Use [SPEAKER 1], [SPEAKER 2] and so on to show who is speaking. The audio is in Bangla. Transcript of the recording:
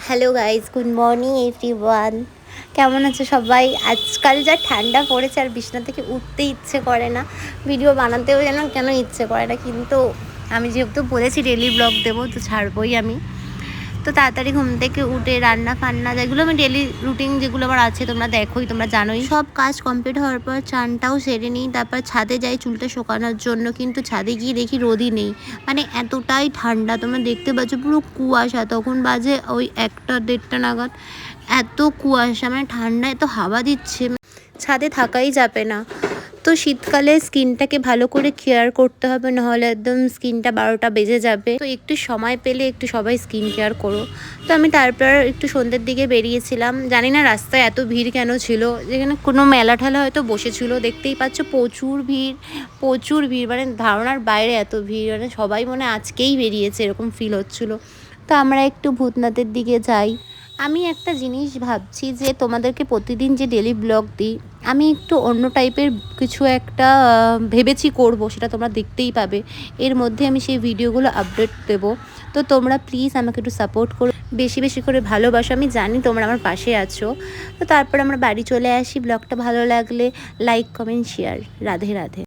[SPEAKER 1] Hello guys, good morning everyone. কেমন আছে সবাই? আজকাল যা ঠান্ডা পড়েছে আর বিছানা থেকে উঠতে ইচ্ছে করে না, ভিডিও বানাতেও যেন কেন ইচ্ছে করে না। কিন্তু আমি যেহেতু বলেছি ডেলি ব্লগ দেবো, তো ছাড়বই আমি। তো তাড়াতাড়ি ঘুম থেকে উঠে রান্না ফান্না যেগুলো আমি ডেলি রুটিন যেগুলো আমার আছে, তোমরা দেখোই, তোমরা জানোই। সব কাজ কমপ্লিট হওয়ার পর চানটাও সেরে নিই, তারপর ছাদে যাই চুলটা শুকানোর জন্য। কিন্তু ছাদে গিয়ে দেখি রোদই নেই, মানে এতটাই ঠান্ডা। তোমরা দেখতে পাচ্ছ পুরো কুয়াশা। তখন বাজে ওই 1টা 1:30 নাগাদ, এত কুয়াশা, মানে ঠান্ডায় এত হাওয়া দিচ্ছে, ছাদে থাকাই যাবে না। তো শীতকালে স্কিনটাকে ভালো করে কেয়ার করতে হবে, নাহলে একদম স্কিনটা 12টা বেজে যাবে। তো একটু সময় পেলে একটু সবাই স্কিন কেয়ার করো। তো আমি তারপর একটু সন্ধ্যের দিকে বেরিয়েছিলাম। জানি না রাস্তায় এত ভিড় কেন ছিল, যেখানে কোনো মেলা ঠেলা হয়তো বসেছিল। দেখতেই পাচ্ছ প্রচুর ভিড়, প্রচুর ভিড়, মানে ধারণার বাইরে এত ভিড়। মানে সবাই মনে আজকেই বেরিয়েছে এরকম ফিল হচ্ছিলো। তো আমরা একটু ভূতনাথের দিকে যাই। আমি একটা জিনিস ভাবছি যে তোমাদেরকে প্রতিদিন যে ডেলি ব্লগ দিই, আমি একটু অন্য টাইপের কিছু একটা ভেবেছি করব, সেটা তোমরা দেখতেই পাবে। এর মধ্যে আমি সেই ভিডিওগুলো আপডেট দেবো। তো তোমরা প্লিজ আমাকে একটু সাপোর্ট করো, বেশি বেশি করে ভালোবাসো। আমি জানি তোমরা আমার পাশে আছো। তো তারপর আমরা বাড়ি চলে আসি। ব্লগটা ভালো লাগলে like, comment, share. Radhe Radhe.